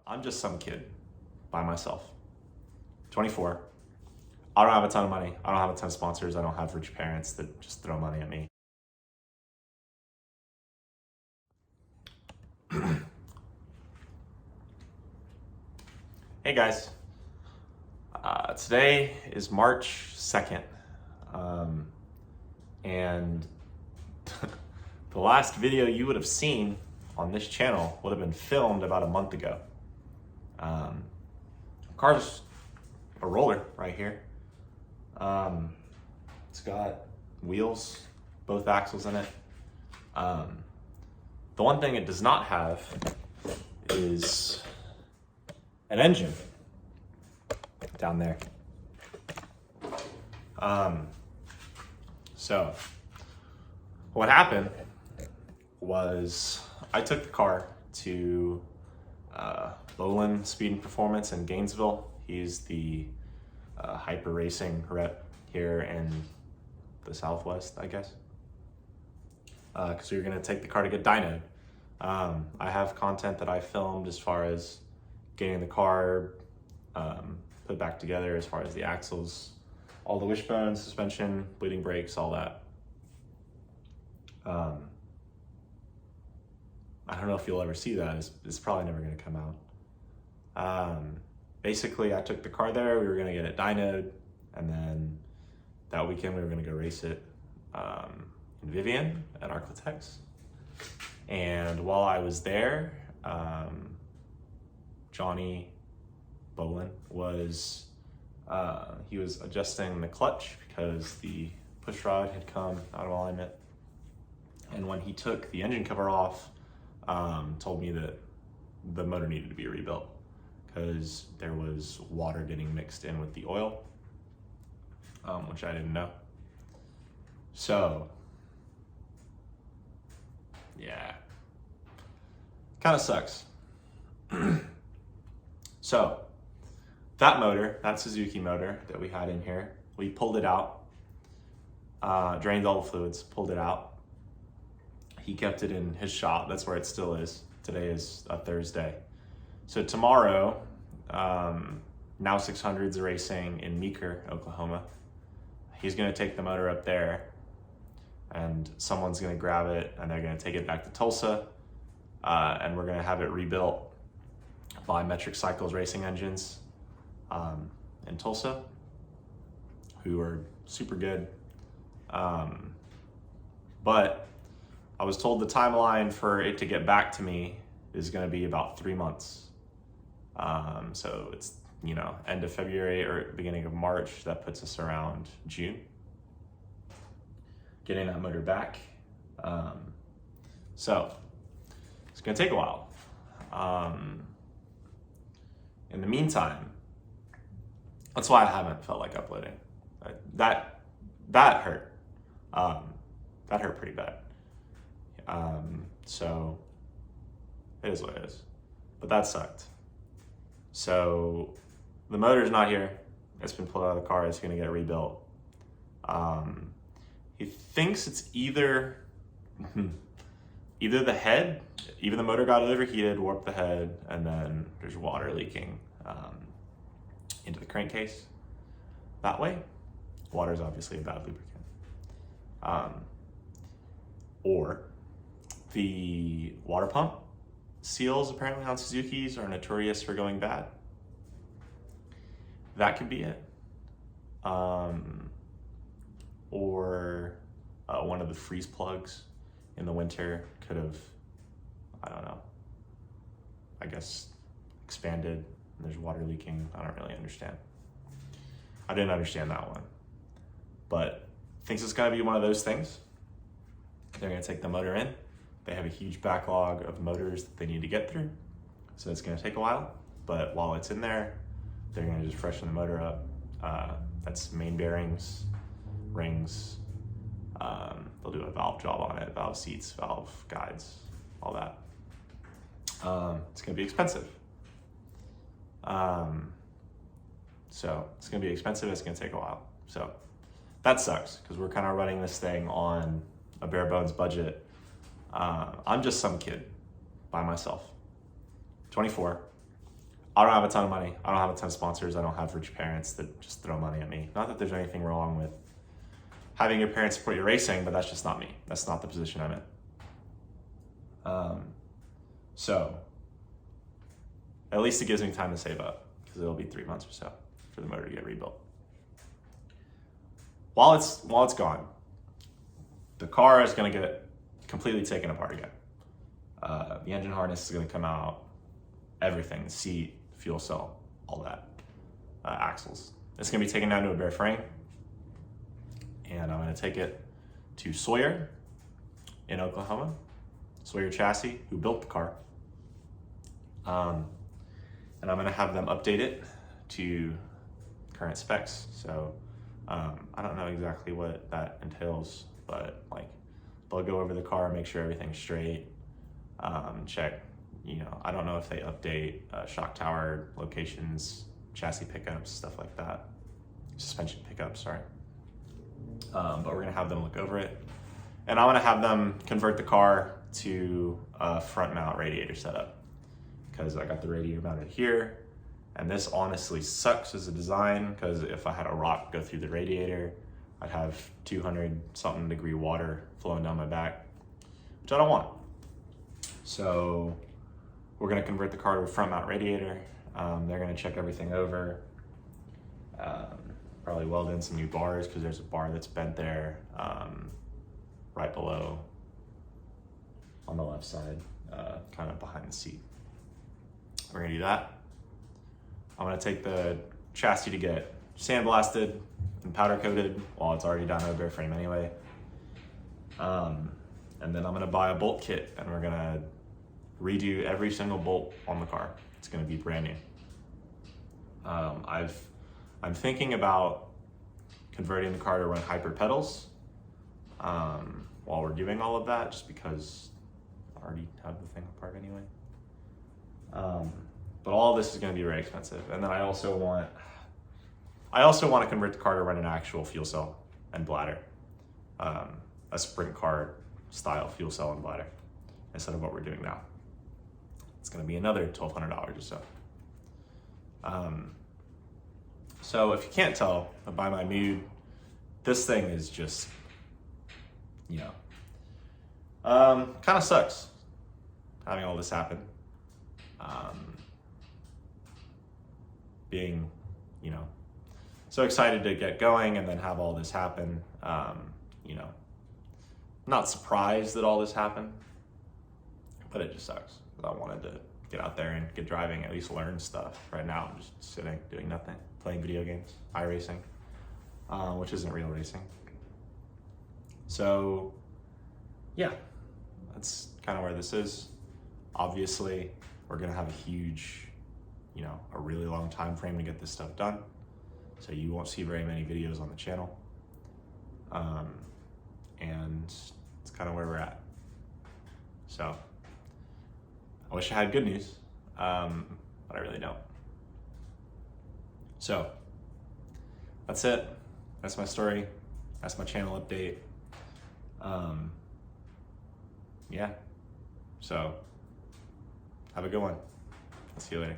I'm just some kid by myself, 24. I don't have a ton of money. I don't have a ton of sponsors. I don't have rich parents that just throw money at me. Hey guys, today is March 2nd, and the last video you would have seen on this channel would have been filmed about a month ago. Car's a roller right here. It's got wheels, both axles in it. The one thing it does not have is an engine down there. So what happened was I took the car to Bolin Speed and Performance in Gainesville. He's the hyper racing rep here in the Southwest, I guess. Because we were gonna take the car to get dynoed. I have content that I filmed as far as getting the car put back together, as far as the axles, all the wishbone, suspension, bleeding brakes, all that. I don't know if you'll ever see that. It's probably never going to come out. Basically, I took the car there. We were going to get it dynoed, and then that weekend we were going to go race it in Vivian at Arclitex. And while I was there, Johnny Bolin was he was adjusting the clutch because the push rod had come out of alignment. And when he took the engine cover off, told me that the motor needed to be rebuilt because there was water getting mixed in with the oil, which I didn't know. So, yeah, kind of sucks. So, that motor, that Suzuki motor that we had in here, we pulled it out, drained all the fluids, pulled it out. He kept it in his shop. That's where it still is. Today is a Thursday. So tomorrow, Now 600's racing in Meeker, Oklahoma. He's gonna take the motor up there and someone's gonna grab it and they're gonna take it back to Tulsa, and we're gonna have it rebuilt by Metric Cycles Racing Engines in Tulsa, who are super good. But I was told the timeline for it to get back to me is going to be about 3 months. So it's, end of February or beginning of March. That puts us around June. Getting that motor back. So it's going to take a while. In the meantime, that's why I haven't felt like uploading. That hurt. That hurt pretty bad. So it is what it is, but that sucked. So the motor's not here. It's been pulled out of the car. It's going to get rebuilt. He thinks it's either the head, even the motor got overheated, warped the head, and then there's water leaking into the crankcase that way. Water is obviously a bad lubricant. Or the water pump seals apparently on Suzuki's are notorious for going bad. That could be it. Or one of the freeze plugs in the winter could have, I don't know, I guess expanded and there's water leaking. I don't really understand. I didn't understand that one. But thinks it's gonna be one of those things. They're gonna take the motor in. They have a huge backlog of motors that they need to get through. So it's gonna take a while, but while it's in there, they're gonna just freshen the motor up. That's main bearings, rings. They'll do a valve job on it, valve seats, valve guides, all that. It's gonna be expensive. So it's gonna be expensive, it's gonna take a while. So that sucks, because we're kind of running this thing on a bare bones budget. I'm just some kid by myself, 24. I don't have a ton of money. I don't have a ton of sponsors. I don't have rich parents that just throw money at me. Not that there's anything wrong with having your parents support your racing, but that's just not me. That's not the position I'm in. So at least it gives me time to save up, because it'll be 3 months or so for the motor to get rebuilt. While it's gone, the car is going to get completely taken apart again. The engine harness is going to come out, everything, the seat, fuel cell, all that, axles. It's going to be taken down to a bare frame, and I'm going to take it to Sawyer in Oklahoma, Sawyer Chassis, who built the car. And I'm going to have them update it to current specs. So I don't know exactly what that entails, but like they'll go over the car, make sure everything's straight, check, I don't know if they update shock tower locations, chassis pickups, stuff like that. Suspension pickups, sorry. But we're gonna have them look over it. And I'm gonna have them convert the car to a front mount radiator setup, because I got the radiator mounted here. And this honestly sucks as a design, because if I had a rock go through the radiator, I'd have 200 something degree water flowing down my back, which I don't want. So we're gonna convert the car to a front mount radiator. They're gonna check everything over. Probably weld in some new bars, because there's a bar that's bent there, right below on the left side, kind of behind the seat. We're gonna do that. I'm gonna take the chassis to get sandblasted and powder coated while it's already down to a bare frame anyway. And then I'm gonna buy a bolt kit, and we're gonna redo every single bolt on the car. It's gonna be brand new. I'm thinking about converting the car to run hyper pedals while we're doing all of that, just because I already have the thing apart anyway. But all of this is going to be very expensive. And then I also want to convert the car to run an actual fuel cell and bladder, a sprint car style fuel cell and bladder, instead of what we're doing now. It's going to be another $1,200 or so. So if you can't tell by my mood, this thing is just, kind of sucks having all this happen. Being, so excited to get going and then have all this happen. Not surprised that all this happened, but it just sucks. I wanted to get out there and get driving, at least learn stuff. Right now, I'm just sitting, doing nothing, playing video games, iRacing, which isn't real racing. So, yeah, that's kind of where this is. Obviously, we're gonna have a huge, a really long time frame to get this stuff done. So you won't see very many videos on the channel. And it's kind of where we're at. So I wish I had good news, but I really don't. So that's it. That's my story. That's my channel update. Yeah. So have a good one. I'll see you later.